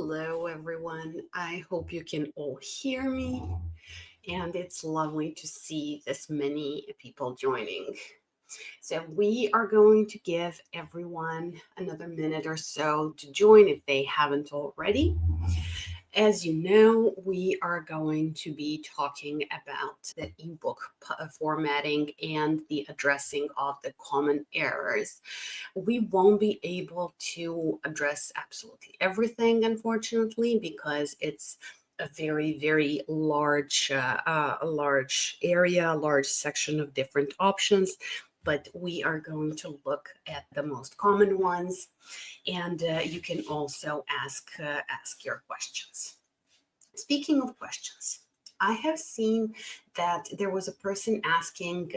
Hello, everyone. I hope you can all hear me, and it's lovely to see this many people joining. So, we are going to give everyone another minute or so to join if they haven't already. As you know, we are going to be talking about the ebook formatting and the addressing of the common errors. We won't be able to address absolutely everything, unfortunately, because it's a very large a large area, a large section of different options. But we are going to look at the most common ones, and you can also ask your questions. Speaking of questions, I have seen that there was a person asking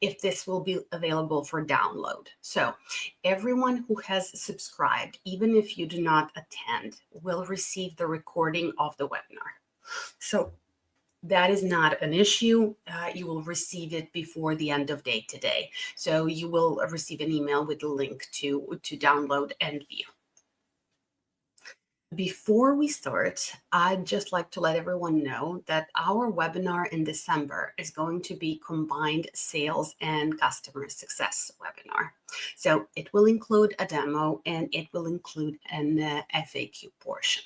if this will be available for download. So everyone who has subscribed, even if you do not attend, will receive the recording of the webinar. So that is not an issue. You will receive it before the end of day today. So you will receive an email with the link to download and view. Before we start, I'd just like to let everyone know that our webinar in December is going to be combined sales and customer success webinar. So it will include a demo and it will include an FAQ portion.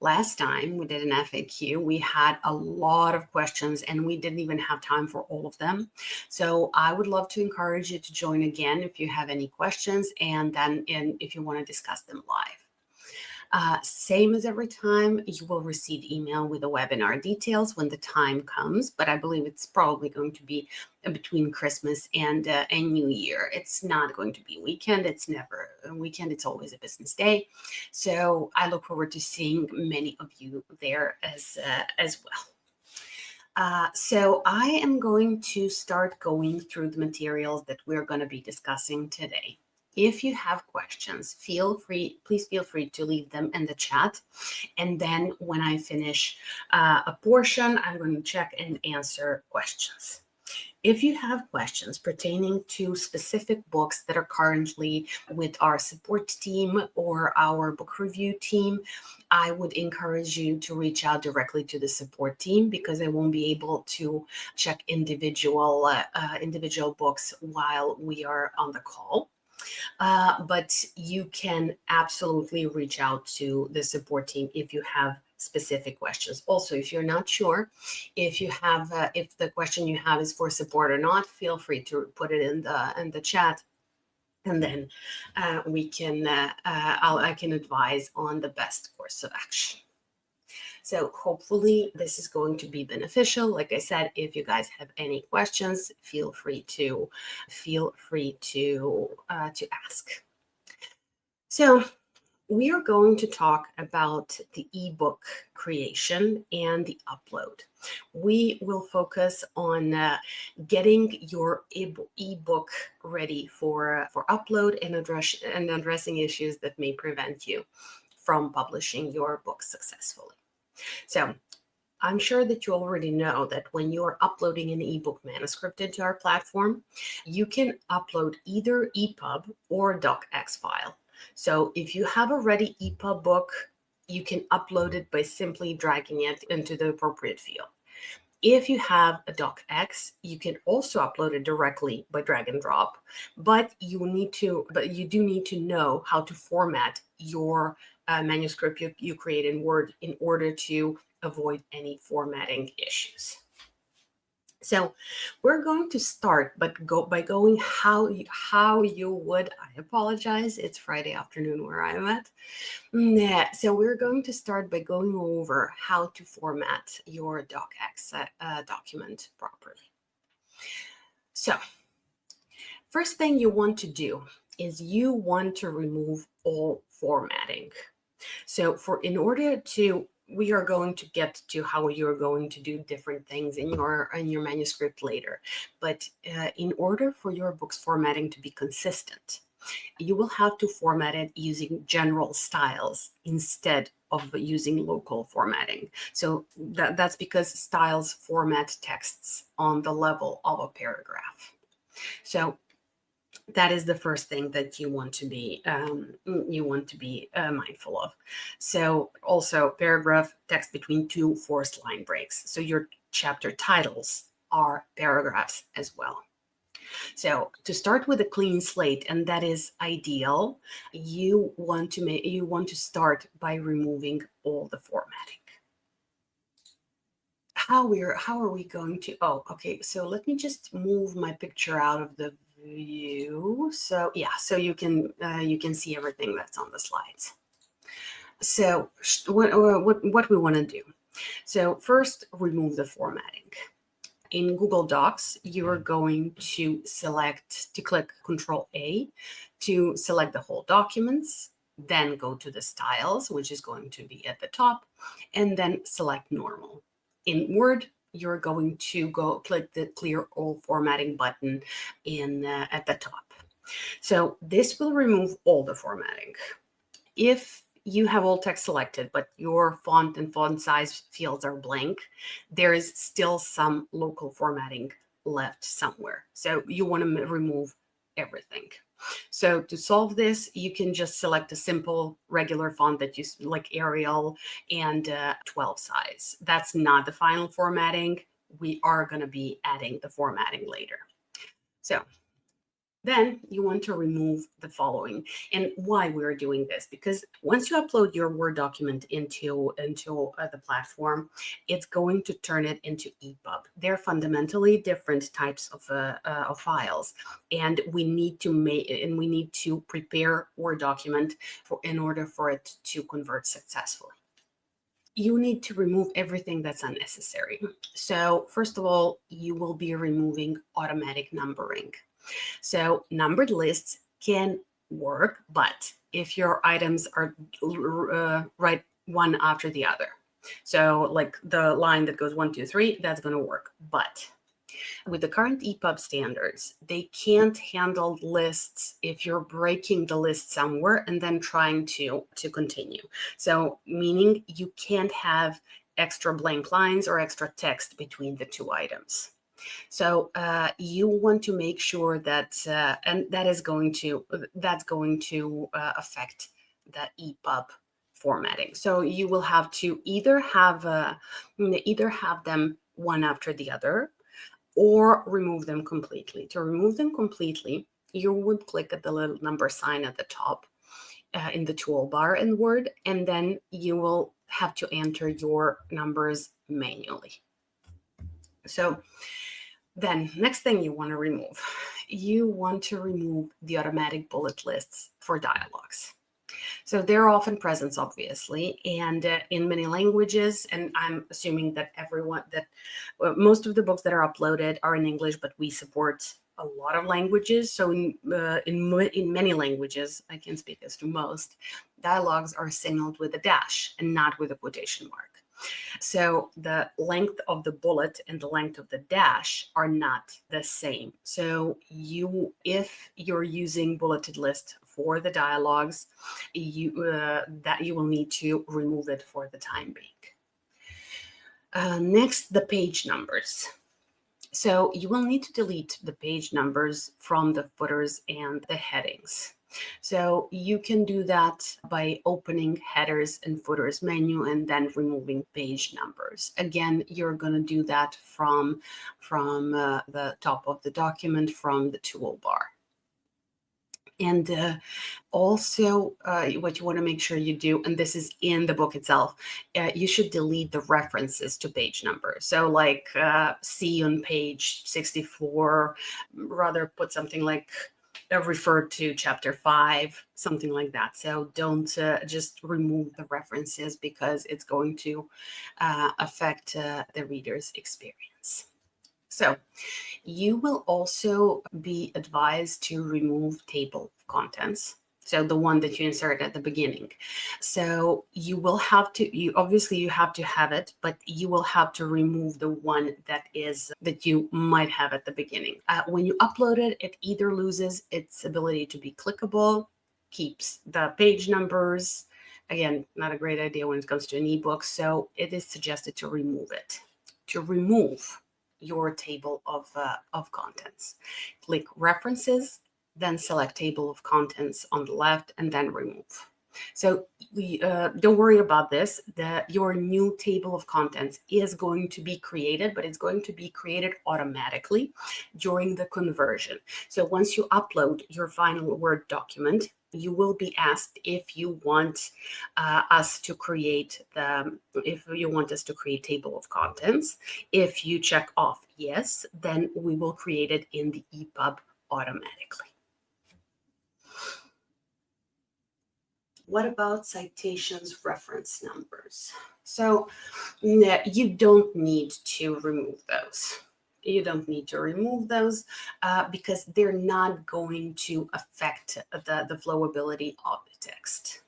Last time we did an FAQ, we had a lot of questions and we didn't even have time for all of them. So I would love to encourage you to join again if you have any questions and then if you want to discuss them live. Same as every time, you will receive email with the webinar details when the time comes, but I believe it's probably going to be between Christmas and New Year. It's not going to be weekend. It's never a weekend. It's always a business day. So I look forward to seeing many of you there as well. So I am going to start going through the materials that we're going to be discussing today. If you have questions, please feel free to leave them in the chat. And then when I finish a portion, I'm going to check and answer questions. If you have questions pertaining to specific books that are currently with our support team or our book review team, I would encourage you to reach out directly to the support team because I won't be able to check individual books while we are on the call. But you can absolutely reach out to the support team if you have specific questions. Also, if you're not sure if the question you have is for support or not, feel free to put it in the chat, and then I can advise on the best course of action. So hopefully this is going to be beneficial. Like I said, if you guys have any questions, feel free to ask. So we are going to talk about the ebook creation and the upload. We will focus on getting your ebook ready for upload and addressing issues that may prevent you from publishing your book successfully. So I'm sure that you already know that when you're uploading an ebook manuscript into our platform, you can upload either EPUB or DOCX file. So if you have a ready EPUB book, you can upload it by simply dragging it into the appropriate field. If you have a DOCX, you can also upload it directly by drag and drop, but you do need to know how to format your manuscript you create in Word in order to avoid any formatting issues. So we're going to start by going how you would. I apologize. It's Friday afternoon where I'm at. So we're going to start by going over how to format your DOCX document properly. So first thing you want to do is you want to remove all formatting. So we are going to get to how you're going to do different things in your manuscript later. But in order for your book's formatting to be consistent, you will have to format it using general styles instead of using local formatting. So that's because styles format texts on the level of a paragraph. So That is the first thing that you want to be mindful of. So also paragraph text between two forced line breaks. So your chapter titles are paragraphs as well. So to start with a clean slate, and that is ideal, you want to start by removing all the formatting. How are we going to, oh, okay, so let me just move my picture out of the view. So yeah, so you can see everything that's on the slides. So what we want to do. So first, remove the formatting. In Google Docs, you are going to click Control A to select the whole documents, then go to the styles, which is going to be at the top, and then select normal. In Word, you're going to click the clear all formatting button at the top. So this will remove all the formatting. If you have all text selected, but your font and font size fields are blank, there is still some local formatting left somewhere. So you want to remove everything. So to solve this, you can just select a simple regular font that you like, Arial and 12 size. That's not the final formatting. We are going to be adding the formatting later. So then you want to remove the following. And why we're doing this, because once you upload your Word document into the platform, it's going to turn it into EPUB. They're fundamentally different types of files, and we need to prepare Word document in order for it to convert successfully. You need to remove everything that's unnecessary. So first of all, you will be removing automatic numbering. So numbered lists can work, but if your items are right one after the other, so like the line that goes 1, 2, 3, that's going to work. But with the current EPUB standards, they can't handle lists if you're breaking the list somewhere and then trying to continue. So meaning you can't have extra blank lines or extra text between the two items. So you want to make sure that, and that's going to affect the EPUB formatting. So you will have to either have them one after the other, or remove them completely. To remove them completely, you would click at the little number sign at the top in the toolbar in Word, and then you will have to enter your numbers manually. So then next thing you want to remove the automatic bullet lists for dialogues. So they're often present, obviously, and in many languages, and I'm assuming that most of the books that are uploaded are in English, but we support a lot of languages. So in many languages, I can speak as to most, dialogues are signaled with a dash and not with a quotation mark. So the length of the bullet and the length of the dash are not the same. So if you're using bulleted list for the dialogues, you will need to remove it for the time being. Next, the page numbers. So you will need to delete the page numbers from the footers and the headings. So you can do that by opening headers and footers menu and then removing page numbers. Again, you're going to do that from the top of the document from the toolbar. And also what you want to make sure you do, and this is in the book itself, you should delete the references to page numbers. So like C on page 64, rather put something like referred to chapter 5, something like that. So don't just remove the references, because it's going to affect the reader's experience. So you will also be advised to remove table of contents. So the one that you insert at the beginning. So you will have to, you have to have it, but you will have to remove the one that you might have at the beginning. When you upload it, it either loses its ability to be clickable, keeps the page numbers. Again, not a great idea when it comes to an ebook. So it is suggested to remove it. To remove your table of contents, click references, then select table of contents on the left, and then remove. So don't worry about this. Your new table of contents is going to be created, but it's going to be created automatically during the conversion. So once you upload your final Word document, you will be asked if you want us to create table of contents. If you check off yes, then we will create it in the EPUB automatically. What about citations reference numbers? So you don't need to remove those. You don't need to remove those because they're not going to affect the flowability of the text.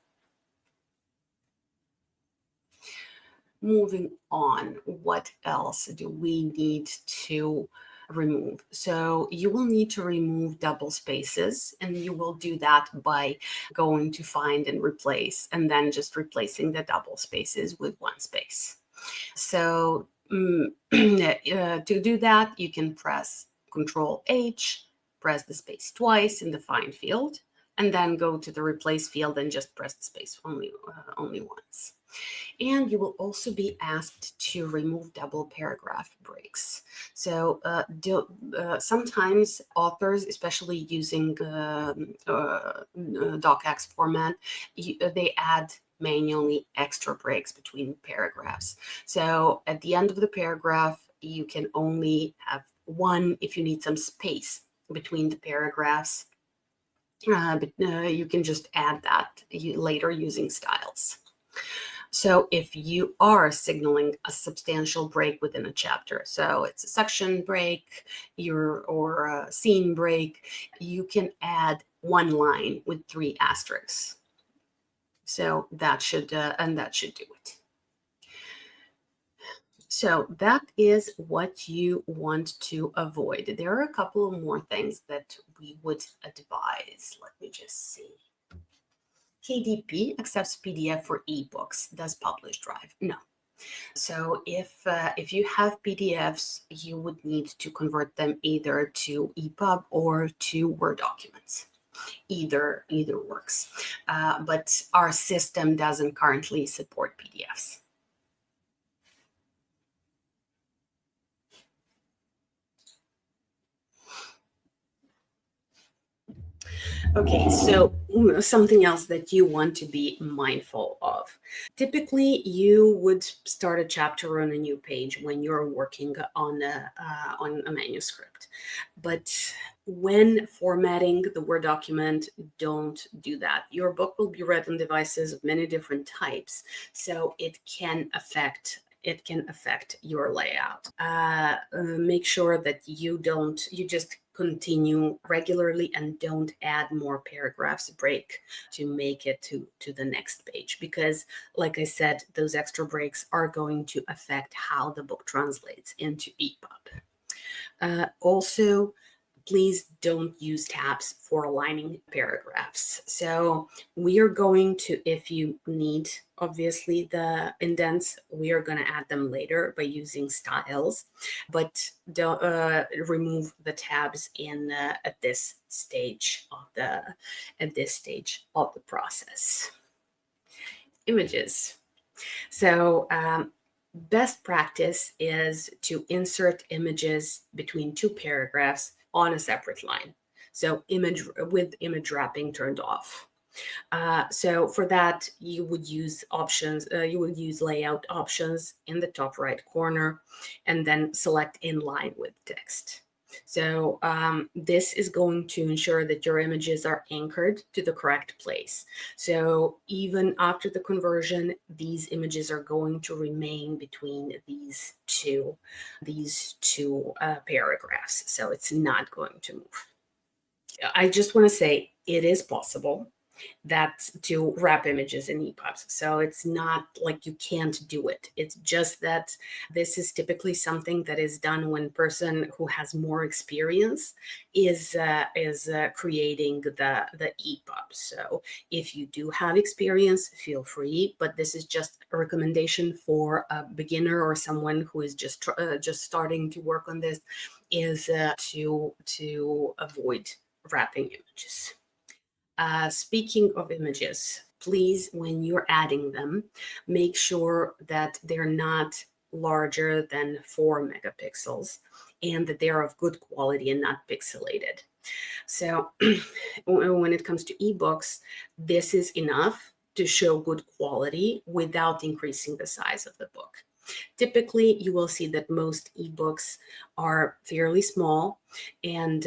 Moving on, what else do we need to remove? So you will need to remove double spaces, and you will do that by going to find and replace, and then just replacing the double spaces with one space. So to do that, you can press Control H, press the space twice in the find field, and then go to the replace field and just press the space only once. And you will also be asked to remove double paragraph breaks. So sometimes authors, especially using DOCX format, they add manually extra breaks between paragraphs. So at the end of the paragraph, you can only have one if you need some space between the paragraphs. But you can just add that later using styles. So if you are signaling a substantial break within a chapter, so it's a section break or a scene break, you can add one line with 3 asterisks. So that should do it. So that is what you want to avoid. There are a couple of more things that we would advise. Let me just see. KDP accepts PDF for ebooks. Does PublishDrive? No. So if you have PDFs, you would need to convert them either to EPUB or to Word documents. Either works. But our system doesn't currently support PDFs. Okay, so something else that you want to be mindful of. Typically, you would start a chapter on a new page when you're working on a manuscript. But when formatting the Word document, don't do that. Your book will be read on devices of many different types, so it can affect your layout. Make sure that you just continue regularly and don't add more paragraphs break to make it to the next page, because like I said, those extra breaks are going to affect how the book translates into EPUB. Also, please don't use tabs for aligning paragraphs. So we are going to, if you need, obviously, the indents, we are going to add them later by using styles, but don't remove the tabs at this stage of the process. Images. So best practice is to insert images between 2 paragraphs on a separate line. So image wrapping turned off. So for that, you would use options. You would use layout options in the top right corner, and then select in line with text. So this is going to ensure that your images are anchored to the correct place. So even after the conversion, these images are going to remain between these two paragraphs. So it's not going to move. I just want to say it is possible to wrap images in EPUBs. So it's not like you can't do it. It's just that this is typically something that is done when a person who has more experience is creating the EPUB. So if you do have experience, feel free, but this is just a recommendation for a beginner or someone who is just starting to work on this, is to avoid wrapping images. Speaking of images, please, when you're adding them, make sure that they're not larger than 4 megapixels and that they are of good quality and not pixelated. So when it comes to ebooks, this is enough to show good quality without increasing the size of the book. Typically, you will see that most ebooks are fairly small, and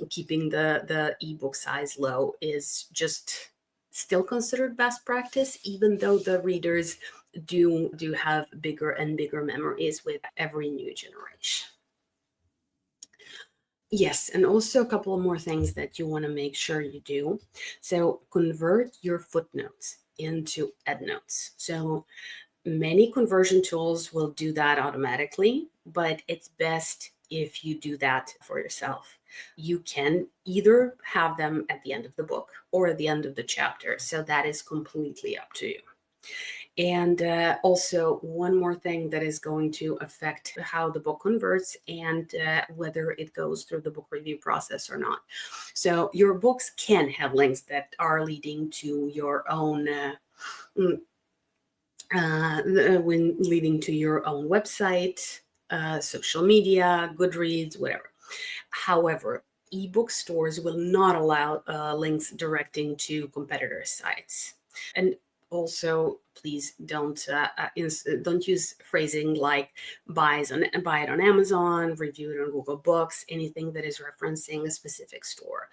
keeping the ebook size low is just still considered best practice, even though the readers do have bigger and bigger memories with every new generation. Yes, and also a couple of more things that you want to make sure you do. So convert your footnotes into endnotes. So many conversion tools will do that automatically, but it's best if you do that for yourself. You can either have them at the end of the book or at the end of the chapter, so that is completely up to you. And also, one more thing that is going to affect how the book converts and whether it goes through the book review process or not. So your books can have links that are leading to your own when leading to your own website, social media, Goodreads, whatever. However, ebook stores will not allow links directing to competitor sites. And also, please don't use phrasing like buy it on Amazon, review it on Google Books, anything that is referencing a specific store.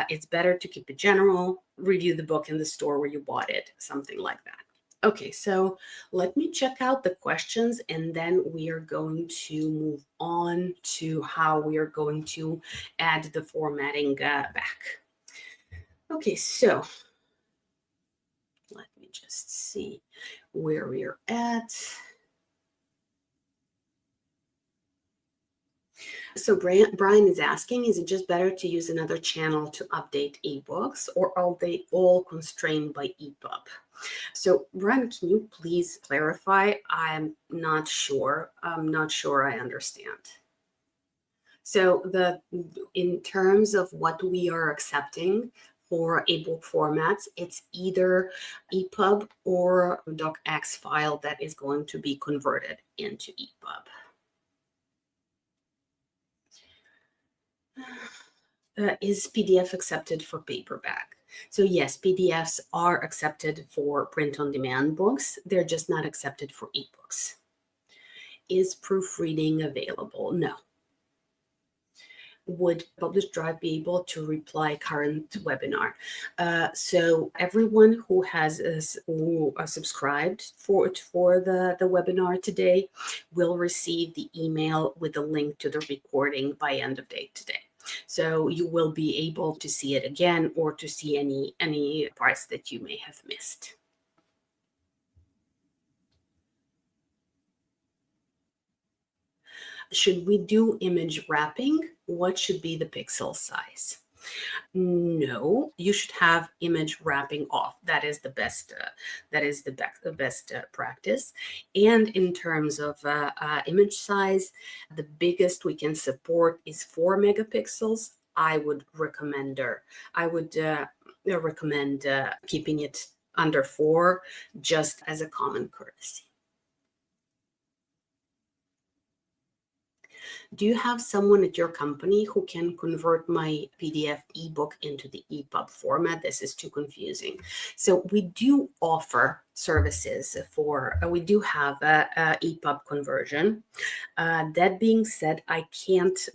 It's better to keep it general. Review the book in the store where you bought it, something like that. Okay, so let me check out the questions and then we are going to move on to how we are going to add the formatting back. Okay, so let me just see where we're at. So Brian is asking, is it just better to use another channel to update ebooks, or are they all constrained by EPUB? So Brian, can you please clarify? I'm not sure. I'm not sure I understand. So in terms of what we are accepting for ebook formats, it's either EPUB or DOCX file that is going to be converted into EPUB. Is PDF accepted for paperback? So yes, PDFs are accepted for print-on-demand books. They're just not accepted for ebooks. Is proofreading available? No. Would PublishDrive be able to reply current webinar? So everyone who has subscribed for the webinar today will receive the email with a link to the recording by end of day today. So you will be able to see it again or to see any parts that you may have missed. Should we do image wrapping? What should be the pixel size? No, you should have image wrapping off. That is the best. Practice. And in terms of image size, the biggest we can support is 4 megapixels. I would recommend keeping it under 4, just as a common courtesy. Do you have someone at your company who can convert my PDF ebook into the EPUB format? This is too confusing. So we do offer services for, we do have a EPUB conversion. That being said,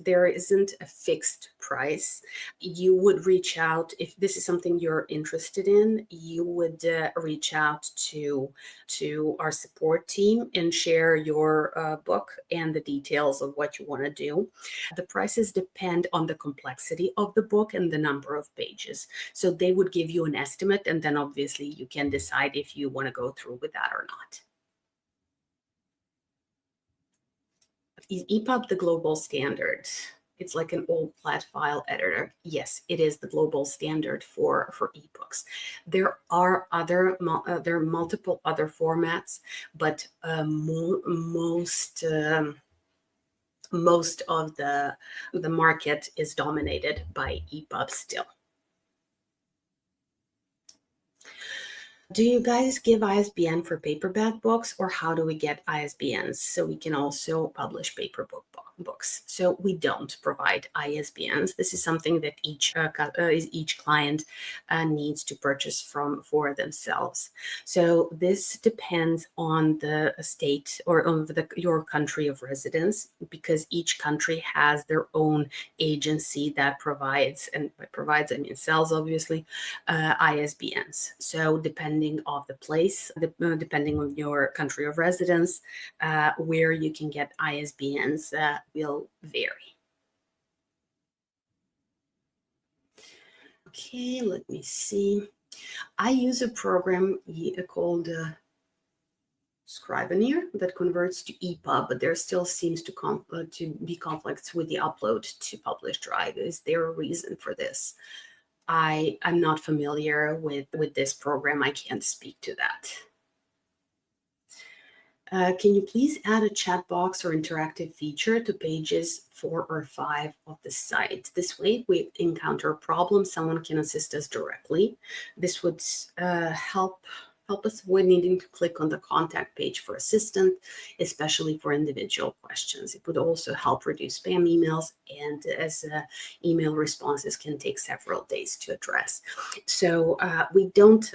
there isn't a fixed price. You would reach out, if this is something you're interested in, you would reach out to our support team and share your book and the details of what you want to do. The prices depend on the complexity of the book and the number of pages. So they would give you an estimate, and then obviously you can decide if you want to go through with that or not. Is EPUB the global standard? It's like an old flat file editor. Yes, it is the global standard for ebooks. There are multiple other formats, but most most of the market is dominated by EPUB still. Do you guys give ISBN for paperback books, or how do we get ISBNs so we can also publish paper books? So we don't provide ISBNs. This is something that each client needs to purchase for themselves. So this depends on the state or on your country of residence, because each country has their own agency that provides, and by provides I mean sells, obviously, ISBNs. So depending on the place, depending on your country of residence, where you can get ISBNs will vary. Okay, let me see. I use a program called Scrivener that converts to EPUB, but there still seems to be conflicts with the upload to PublishDrive. Is there a reason for this? I'm not familiar with this program. I can't speak to that. Can you please add a chat box or interactive feature to pages 4 or 5 of the site? This way, if we encounter a problem, someone can assist us directly. This would help us avoid needing to click on the contact page for assistance, especially for individual questions. It would also help reduce spam emails, and as email responses can take several days to address. So we don't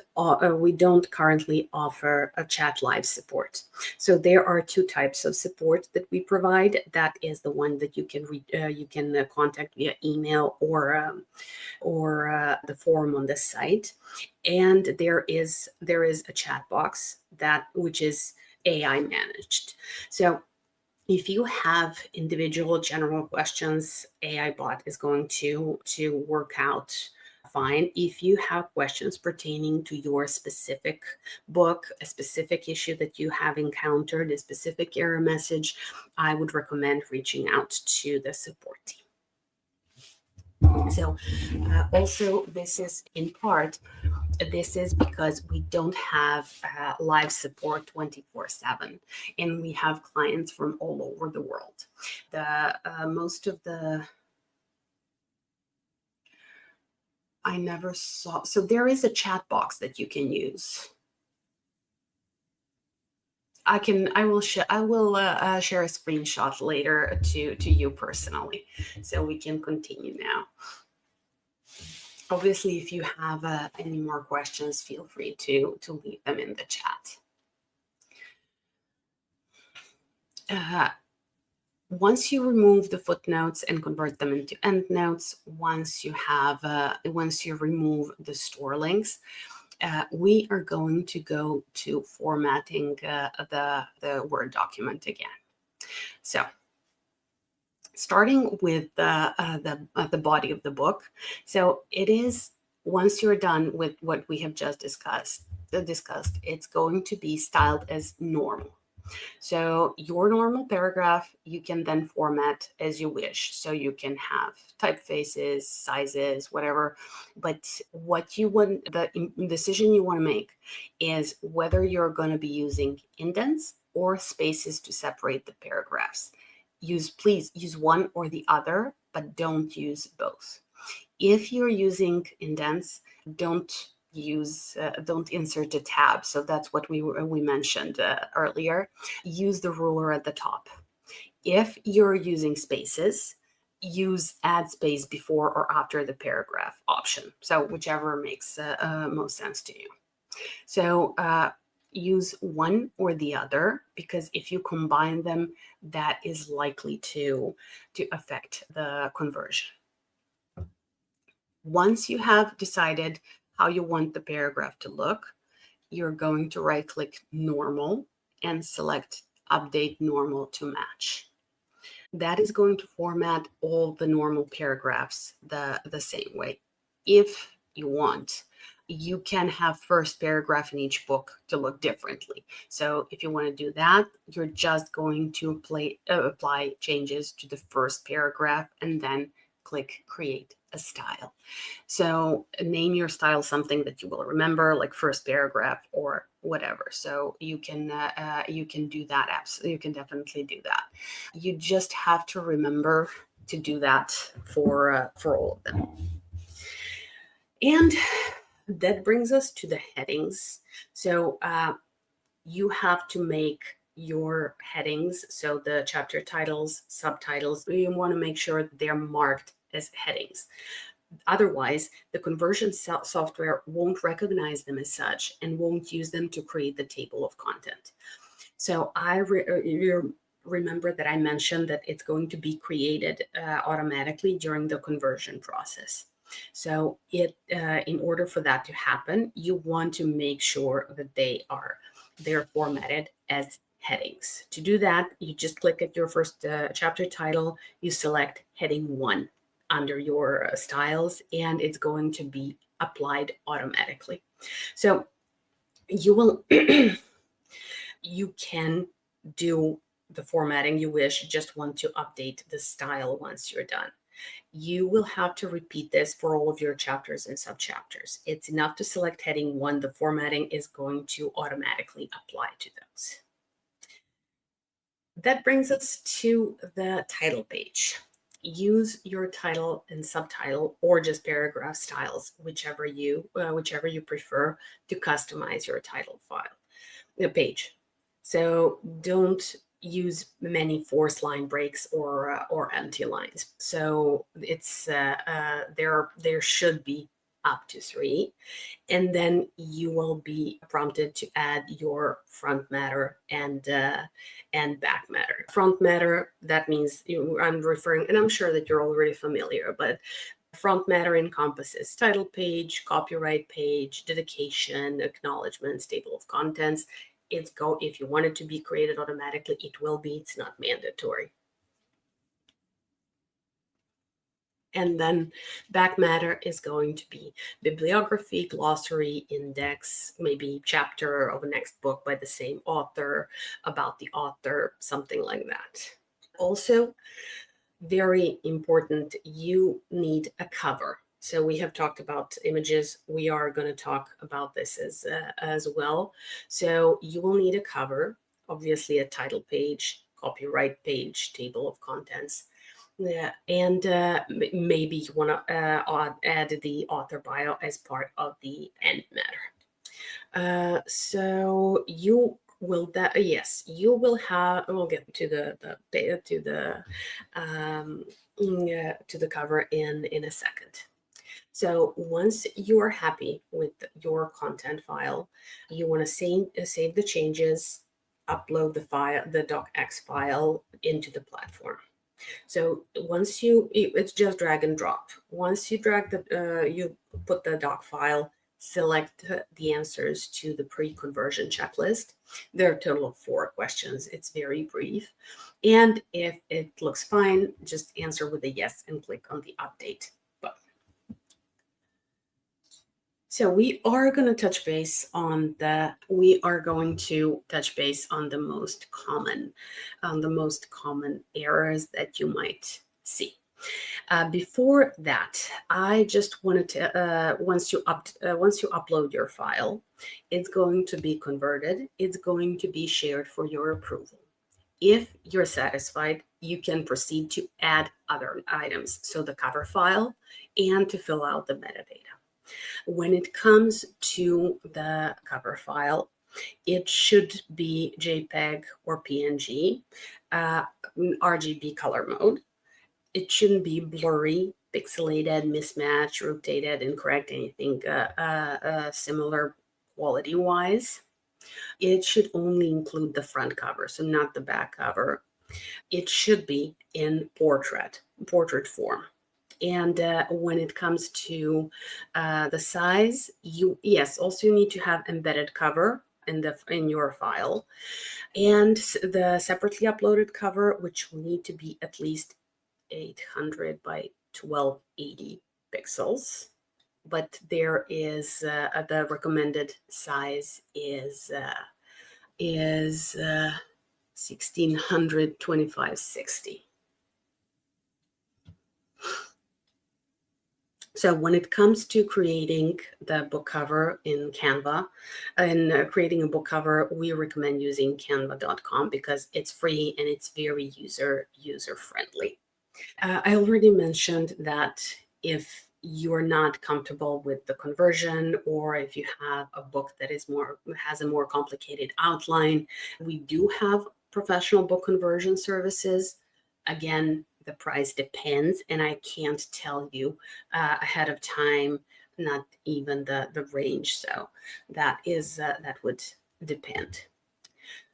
currently offer a chat live support. So there are 2 types of support that we provide. That is the one that you can contact via email or the form on the site. And there is a chat box which is AI managed. So if you have individual general questions, AI bot is going to work out fine. If you have questions pertaining to your specific book, a specific issue that you have encountered, a specific error message, I would recommend reaching out to the support team. So also, this is in part, this is because we don't have live support 24/7, and we have clients from all over the world. I never saw, so there is a chat box that you can use. I will share a screenshot later to you personally, so we can continue now. Obviously, if you have any more questions, feel free to leave them in the chat. Once you remove the footnotes and convert them into endnotes, once you remove the store links, we are going to go to formatting the Word document again. So, starting with the body of the book. So it is, once you're done with what we have just discussed, it's going to be styled as normal. So your normal paragraph, you can then format as you wish. So you can have typefaces, sizes, whatever. But what you want, the decision you want to make is whether you're going to be using indents or spaces to separate the paragraphs. Please use one or the other, but don't use both. If you're using indents, don't insert a tab. So that's what we mentioned earlier. Use the ruler at the top. If you're using spaces, use add space before or after the paragraph option. So whichever makes most sense to you. So use one or the other, because if you combine them, that is likely to affect the conversion. Once you have decided how you want the paragraph to look, you're going to right-click Normal and select Update Normal to Match. That is going to format all the normal paragraphs the same way. If you want, you can have first paragraph in each book to look differently. So if you want to do that, you're just going to apply changes to the first paragraph and then click Create a Style. So name your style something that you will remember, like first paragraph or whatever. So you can do that. Absolutely, you can definitely do that. You just have to remember to do that for all of them. And that brings us to the headings. So you have to make your headings, so the chapter titles, subtitles, you want to make sure that they're marked as headings. Otherwise, the conversion software won't recognize them as such and won't use them to create the table of content. So remember that I mentioned that it's going to be created automatically during the conversion process. So in order for that to happen, you want to make sure that they're formatted as headings. To do that, you just click at your first chapter title, you select heading 1 under your styles, and it's going to be applied automatically. So you will you can do the formatting you wish, you just want to update the style once you're done. You will have to repeat this for all of your chapters and subchapters. It's enough to select heading 1. The formatting is going to automatically apply to those. That brings us to the title page. Use your title and subtitle or just paragraph styles, whichever you prefer, to customize your title page. So don't use many forced line breaks or empty lines. So it's there should be up to 3, and then you will be prompted to add your front matter and back matter. Front matter, that means I'm referring, and I'm sure that you're already familiar, but front matter encompasses title page, copyright page, dedication, acknowledgements, table of contents. If you want it to be created automatically, it will be. It's not mandatory. And then back matter is going to be bibliography, glossary, index, maybe chapter of a next book by the same author, about the author, something like that. Also, very important, you need a cover. So we have talked about images. We are going to talk about this as well. So you will need a cover, obviously a title page, copyright page, table of contents. Yeah, and maybe you want to add the author bio as part of the end matter. So you will yes, you will have. We'll get to the cover in a second. So once you are happy with your content file, you want to save the changes, upload the DOCX file into the platform. So once it's just drag and drop. Once you you put the doc file, select the answers to the pre-conversion checklist. There are a total of 4 questions. It's very brief. And if it looks fine, just answer with a yes and click on the update button. So we are going to touch base on the most common errors that you might see. Before that, I just wanted to once you upload your file, it's going to be converted. It's going to be shared for your approval. If you're satisfied, you can proceed to add other items, so the cover file, and to fill out the metadata. When it comes to the cover file, it should be JPEG or PNG, RGB color mode. It shouldn't be blurry, pixelated, mismatched, rotated, incorrect, anything similar quality-wise. It should only include the front cover, so not the back cover. It should be in portrait form. And when it comes to the size, you need to have embedded cover in your file, and the separately uploaded cover, which will need to be at least 800 by 1280 pixels. But there is the recommended size is 1600 2560. So when it comes to creating the book cover in Canva and creating a book cover, we recommend using canva.com because it's free and it's very user friendly. I already mentioned that if you're not comfortable with the conversion, or if you have a book that has a more complicated outline, we do have professional book conversion services. Again, the price depends, and I can't tell you ahead of time, not even the range. So that would depend.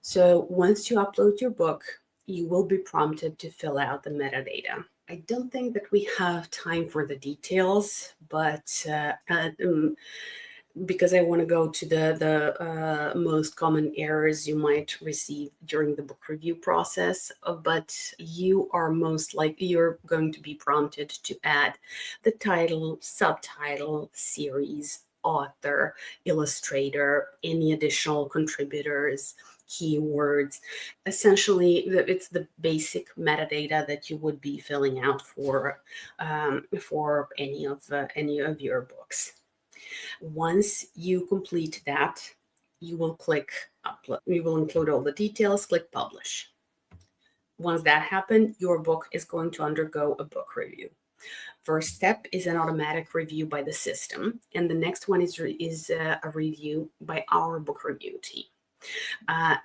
So once you upload your book, you will be prompted to fill out the metadata. I don't think that we have time for the details, but because I want to go to the most common errors you might receive during the book review process, but you're going to be prompted to add the title, subtitle, series, author, illustrator, any additional contributors, keywords. Essentially, it's the basic metadata that you would be filling out for any of your books. Once you complete that, you will click upload. You will include all the details, click publish. Once that happens, your book is going to undergo a book review. First step is an automatic review by the system, and the next one is a review by our book review team.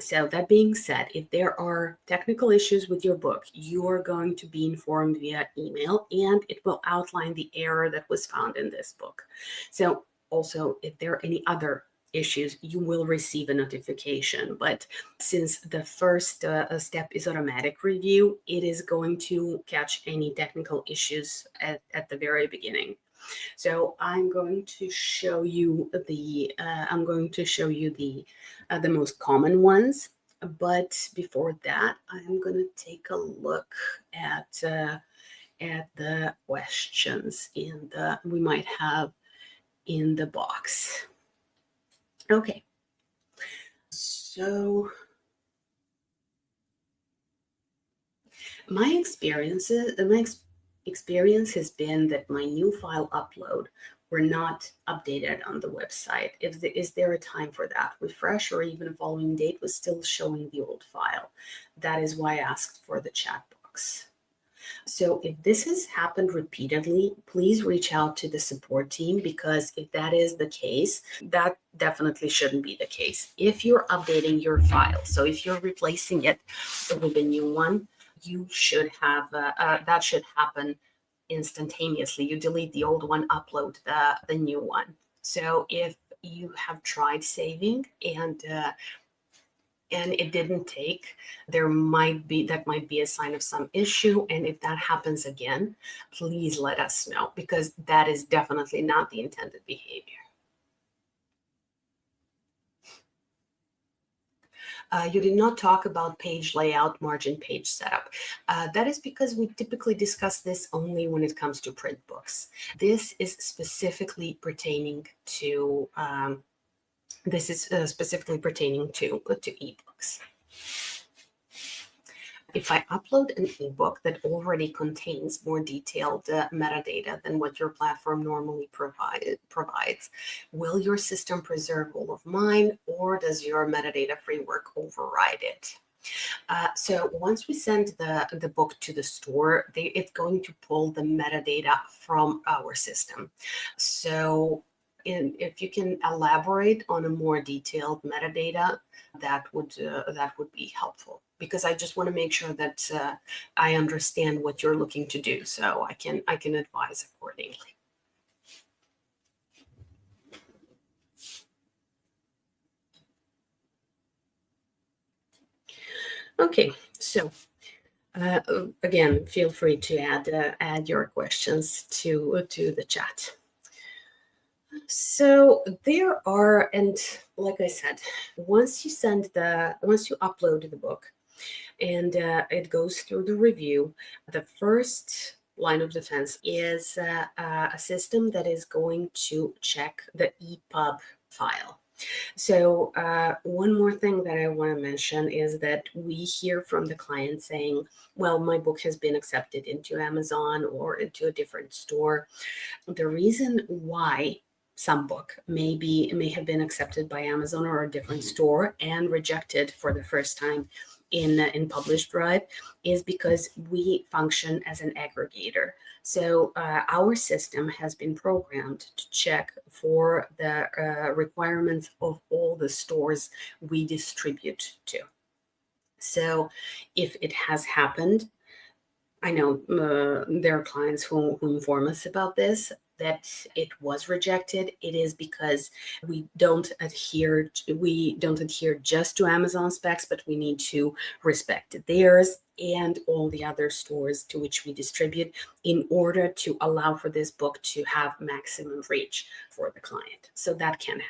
So that being said, if there are technical issues with your book, you are going to be informed via email, and it will outline the error that was found in this book. So also, if there are any other issues, you will receive a notification. But since the first step is automatic review, it is going to catch any technical issues at the very beginning. So I'm going to show you the most common ones. But before that, I'm going to take a look at the questions we might have in the box. Okay. So my experience has been that my new file upload were not updated on the website. Is there a time for that? Refresh or even a following date was still showing the old file. That is why I asked for the chat box. So if this has happened repeatedly, please reach out to the support team, because if that is the case, that definitely shouldn't be the case. If you're updating your file, so if you're replacing it with a new one, you should have that should happen instantaneously. You delete the old one, upload the new one. So if you have tried saving and it didn't take, that might be a sign of some issue. And if that happens again, please let us know, because that is definitely not the intended behavior. You did not talk about page layout, margin page setup. That is because we typically discuss this only when it comes to print books. This is specifically pertaining to ebooks. If I upload an ebook that already contains more detailed metadata than what your platform normally provides, will your system preserve all of mine, or does your metadata framework override it? So once we send the book to the store, it's going to pull the metadata from our system. So if you can elaborate on a more detailed metadata, that would be helpful, because I just want to make sure that I understand what you're looking to do, so I can advise accordingly. Okay, so again, feel free to add your questions to the chat. So there are, and like I said, once you upload the book and it goes through the review, the first line of defense is a system that is going to check the EPUB file. So one more thing that I want to mention is that we hear from the client saying, well, my book has been accepted into Amazon or into a different store. The reason why some book may have been accepted by Amazon or a different store and rejected for the first time in PublishDrive is because we function as an aggregator. So our system has been programmed to check for the requirements of all the stores we distribute to. So if it has happened, I know there are clients who inform us about this, that it was rejected. It is because we don't adhere just to Amazon specs, but we need to respect theirs and all the other stores to which we distribute in order to allow for this book to have maximum reach for the client. So that can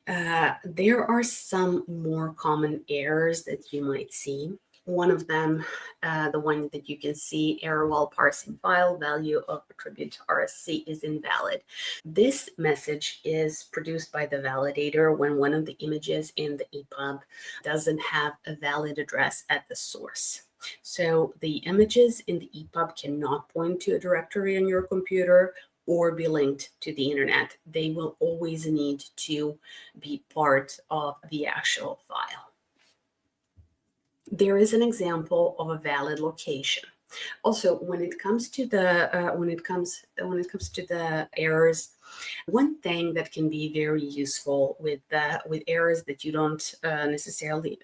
happen. There are some more common errors that you might see. One of them, the one that you can see, error while parsing file, value of attribute to RSC is invalid. This message is produced by the validator when one of the images in the EPUB doesn't have a valid address at the source. So the images in the EPUB cannot point to a directory on your computer or be linked to the internet. They will always need to be part of the actual file. There is an example of a valid location. Also, when it comes to the errors, one thing that can be very useful with errors that you don't necessarily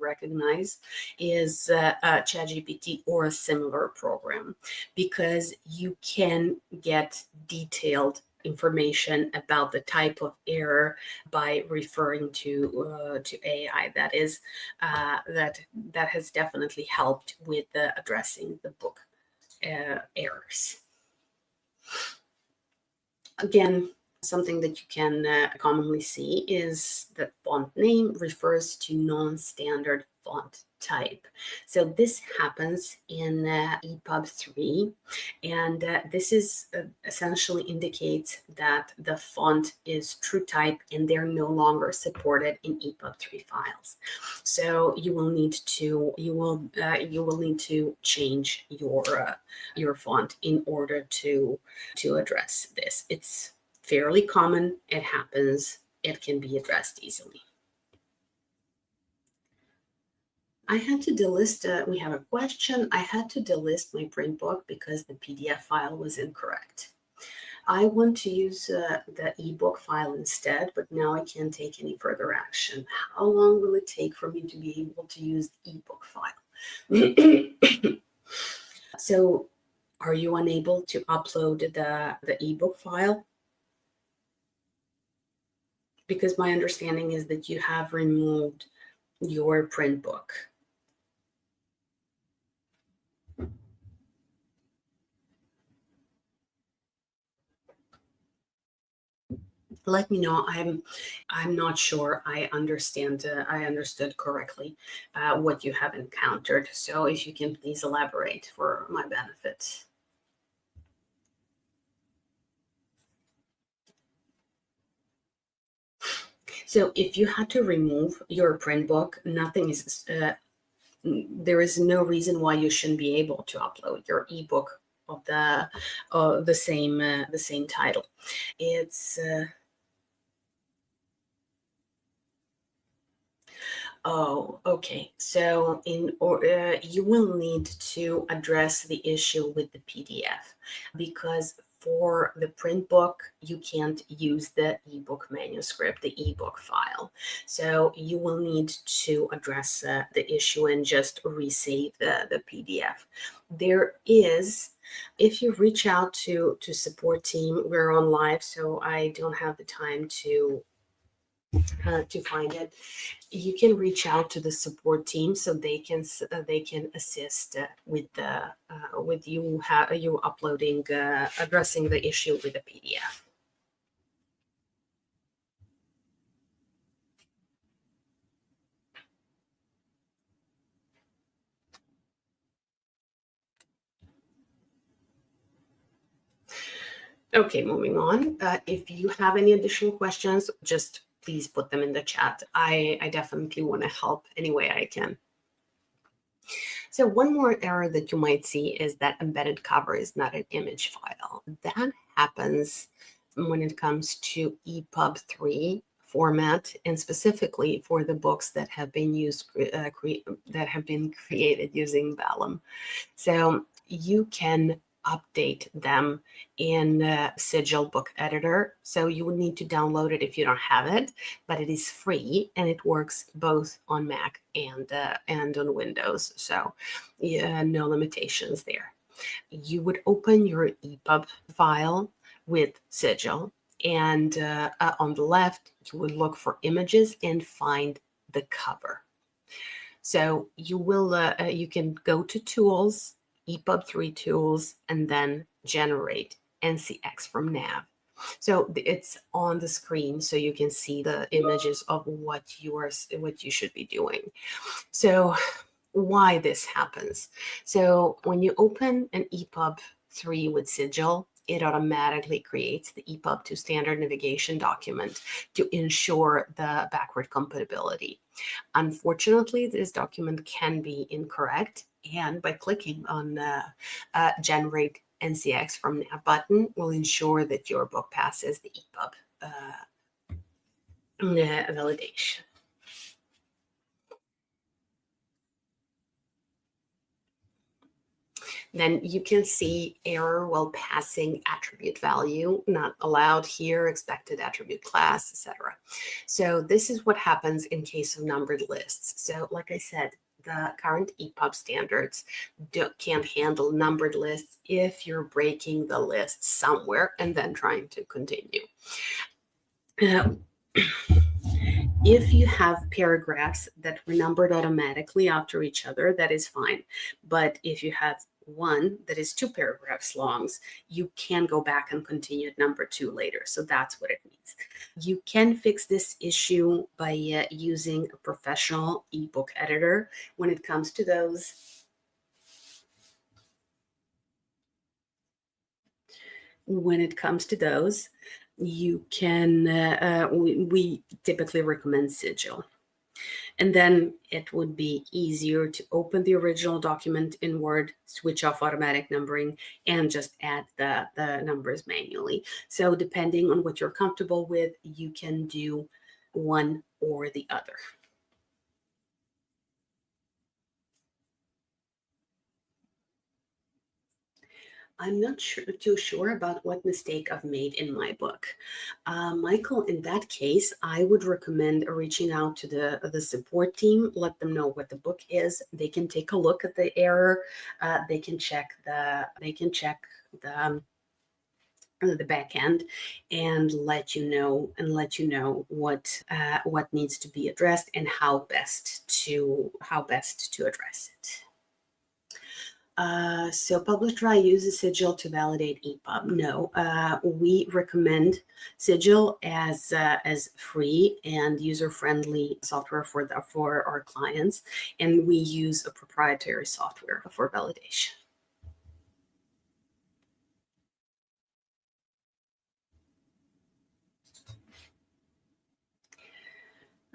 recognize is ChatGPT or a similar program, because you can get detailed information about the type of error by referring to AI. That is that has definitely helped with addressing the book errors. Again, something that you can commonly see is that font name refers to non-standard font type. So this happens in EPUB 3, and this is essentially indicates that the font is true type and they're no longer supported in EPUB 3 files. So you will need to change your font in order to address this. It's fairly common. It happens. It can be addressed easily. I had to delist, we have a question. I had to delist my print book because the PDF file was incorrect. I want to use the ebook file instead, but now I can't take any further action. How long will it take for me to be able to use the ebook file? So, are you unable to upload the ebook file? Because my understanding is that you have removed your print book. Let me know. I'm not sure I understood correctly what you have encountered. So if you can please elaborate for my benefit. So if you had to remove your print book, nothing is there is no reason why you shouldn't be able to upload your ebook of the same title. It's Oh, okay. So you will need to address the issue with the PDF, because for the print book, you can't use the ebook manuscript, the ebook file. So you will need to address the issue and just resave the PDF. There is, if you reach out to support team, we're on live, so I don't have the time to find it. You can reach out to the support team so they can assist with you uploading addressing the issue with the PDF. Okay, moving on. If you have any additional questions, just please put them in the chat. I definitely want to help any way I can. So one more error that you might see is that embedded cover is not an image file. That happens when it comes to EPUB 3 format, and specifically for the books that have been created using Vellum. So you can update them in Sigil book editor. So you would need to download it if you don't have it, but it is free and it works both on Mac and on Windows. So yeah, no limitations there. You would open your EPUB file with Sigil, and on the left, you would look for images and find the cover. So you can go to Tools, EPUB 3 Tools, and then Generate NCX from nav. So it's on the screen, so you can see the images of what you should be doing. So why this happens? So when you open an EPUB 3 with Sigil, it automatically creates the EPUB to standard navigation document to ensure the backward compatibility. Unfortunately, this document can be incorrect, and by clicking on Generate NCX from nav button will ensure that your book passes the EPUB validation. Then you can see error while passing attribute value, not allowed here, expected attribute class, etc. So this is what happens in case of numbered lists. So like I said, the current EPUB standards can't handle numbered lists if you're breaking the list somewhere and then trying to continue. If you have paragraphs that were numbered automatically after each other, that is fine. But if you have one that is 2 paragraphs long, you can go back and continue at number 2 later. So that's what it means. You can fix this issue by using a professional ebook editor when it comes to those. When it comes to those, you can, we typically recommend Sigil. And then it would be easier to open the original document in Word, switch off automatic numbering, and just add the numbers manually. So depending on what you're comfortable with, you can do one or the other. I'm not too sure about what mistake I've made in my book. Michael, in that case, I would recommend reaching out to the support team, let them know what the book is. They can take a look at the error. They can check the back end and let you know what needs to be addressed and how best to address it. So PublishDrive uses Sigil to validate EPUB. No, we recommend Sigil as free and user-friendly software for our clients, and we use a proprietary software for validation.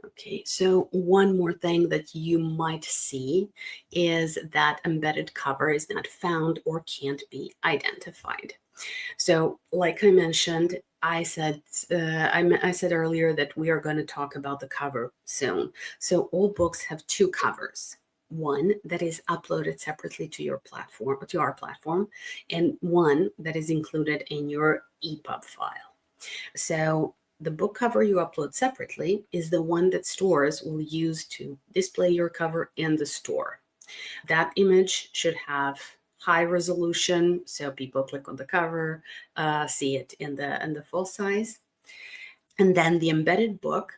Okay, so one more thing that you might see is that embedded cover is not found or can't be identified. So like I mentioned, I said earlier that we are going to talk about the cover soon. So all books have 2 covers. One that is uploaded separately to our platform, and one that is included in your EPUB file. So the book cover you upload separately is the one that stores will use to display your cover in the store. That image should have high resolution, so people click on the cover, see it in the full size. And then the embedded book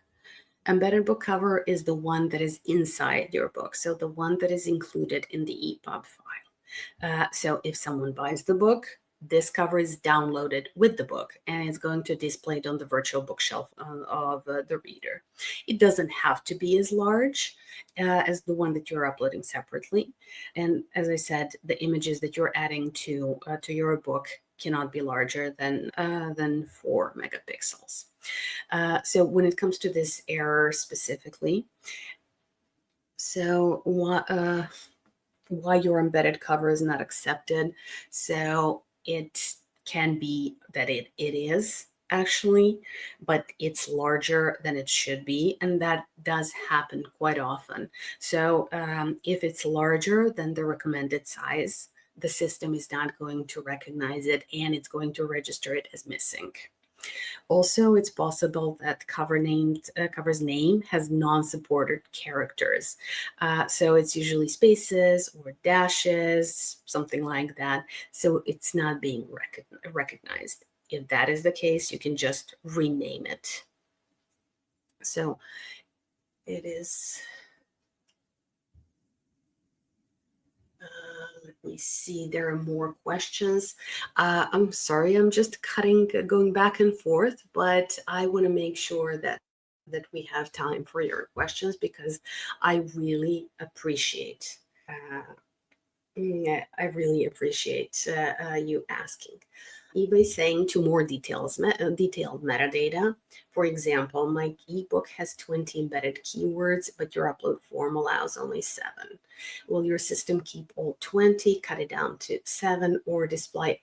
cover is the one that is inside your book, so the one that is included in the EPUB file. So if someone buys the book, this cover is downloaded with the book and it's going to display it on the virtual bookshelf of the reader. It doesn't have to be as large as the one that you're uploading separately. And as I said, the images that you're adding to your book cannot be larger than 4 megapixels. So when it comes to this error specifically, so why your embedded cover is not accepted. So it can be that it is actually, but it's larger than it should be, and that does happen quite often. So if it's larger than the recommended size, the system is not going to recognize it, and it's going to register it as missing. Also, it's possible that cover's name has non-supported characters. So it's usually spaces or dashes, something like that. So it's not being recognized. If that is the case, you can just rename it. So it is... let me see, there are more questions. I'm sorry, I'm just going back and forth, but I want to make sure that we have time for your questions, because I really appreciate you asking. eBay saying to more detailed metadata. For example, my ebook has 20 embedded keywords, but your upload form allows only 7. Will your system keep all 20, cut it down to 7, or display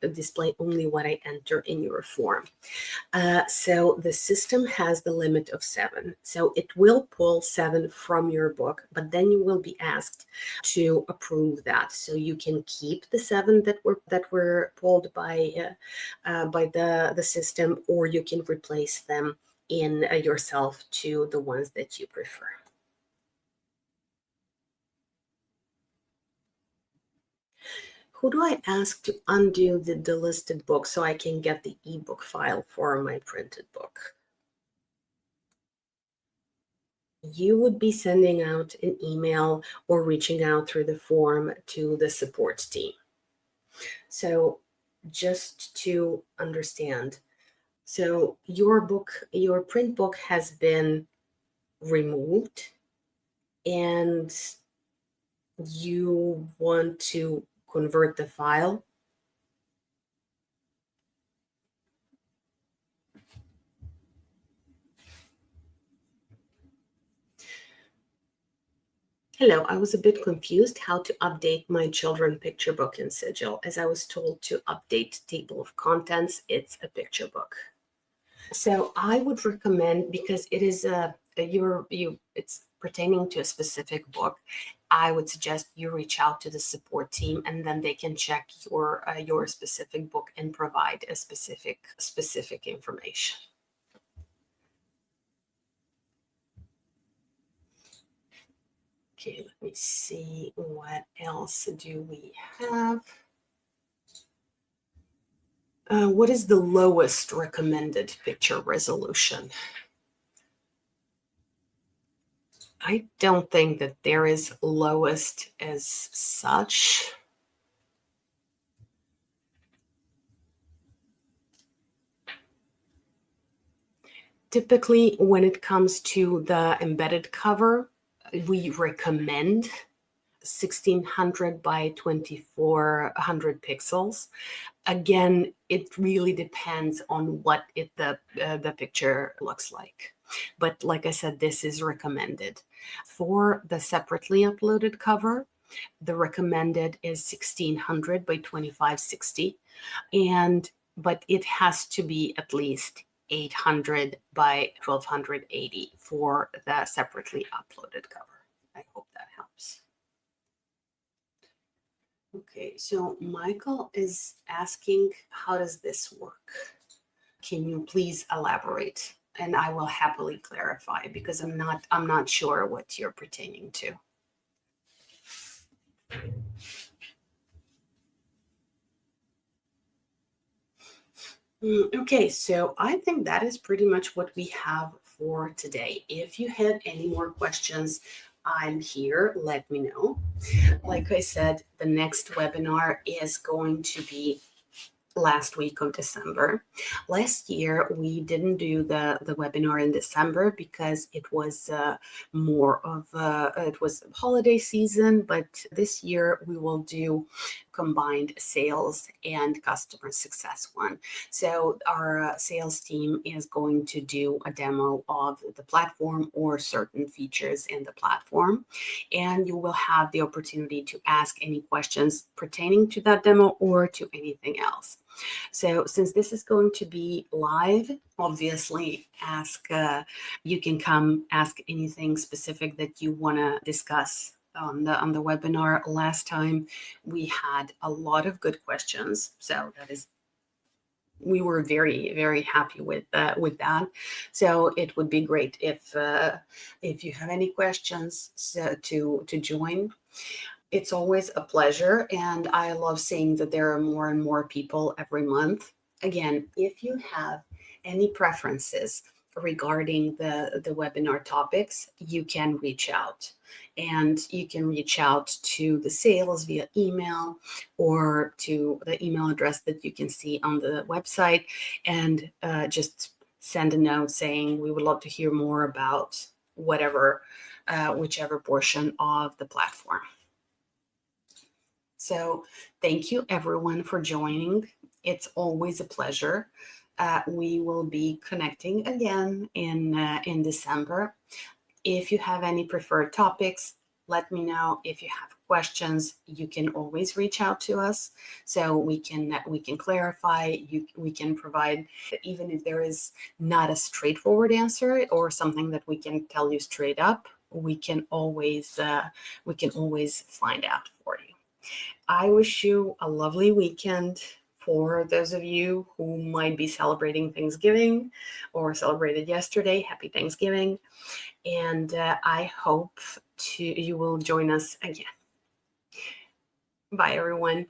only what I enter in your form? So the system has the limit of 7. So it will pull 7 from your book, but then you will be asked to approve that. So you can keep the 7 that were pulled by the system, or you can replace them in yourself to the ones that you prefer. Who do I ask to undo the delisted book so I can get the ebook file for my printed book? You would be sending out an email or reaching out through the form to the support team. So just to understand, so your print book has been removed and you want to convert the file. Hello, I was a bit confused how to update my children picture book in Sigil, as I was told to update table of contents. It's a picture book. So I would recommend, because it is it's pertaining to a specific book, I would suggest you reach out to the support team, and then they can check your specific book and provide a specific information. Okay, let me see, what else do we have? What is the lowest recommended picture resolution? I don't think that there is lowest as such. Typically, when it comes to the embedded cover, we recommend 1600 by 2400 pixels. Again, it really depends on what the picture looks like. But like I said, this is recommended. For the separately uploaded cover, the recommended is 1600 by 2560, but it has to be at least 800 by 1280 for the separately uploaded cover. I hope that helps. Okay, so Michael is asking, how does this work? Can you please elaborate? And I will happily clarify, because I'm not sure what you're pertaining to. Okay, so I think that is pretty much what we have for today. If you have any more questions, I'm here, let me know. Like I said, the next webinar is going to be last week of December. Last year, we didn't do the webinar in December because it was it was holiday season, but this year we will do combined sales and customer success one. So our sales team is going to do a demo of the platform or certain features in the platform, and you will have the opportunity to ask any questions pertaining to that demo or to anything else. So since this is going to be live, obviously you can come ask anything specific that you want to discuss on the webinar. Last time we had a lot of good questions, so we were very, very happy with that. So it would be great if you have any questions to join. It's always a pleasure, and I love seeing that there are more and more people every month. Again, if you have any preferences regarding the webinar topics, you can reach out. And you can reach out to the sales via email or to the email address that you can see on the website, and just send a note saying we would love to hear more about whichever portion of the platform. So thank you everyone for joining. It's always a pleasure. We will be connecting again in December. If you have any preferred topics, let me know. If you have questions, you can always reach out to us so we can clarify. We can provide, even if there is not a straightforward answer or something that we can tell you straight up, we can always find out for you. I wish you a lovely weekend. For those of you who might be celebrating Thanksgiving or celebrated yesterday, happy Thanksgiving. And I hope you will join us again. Bye, everyone.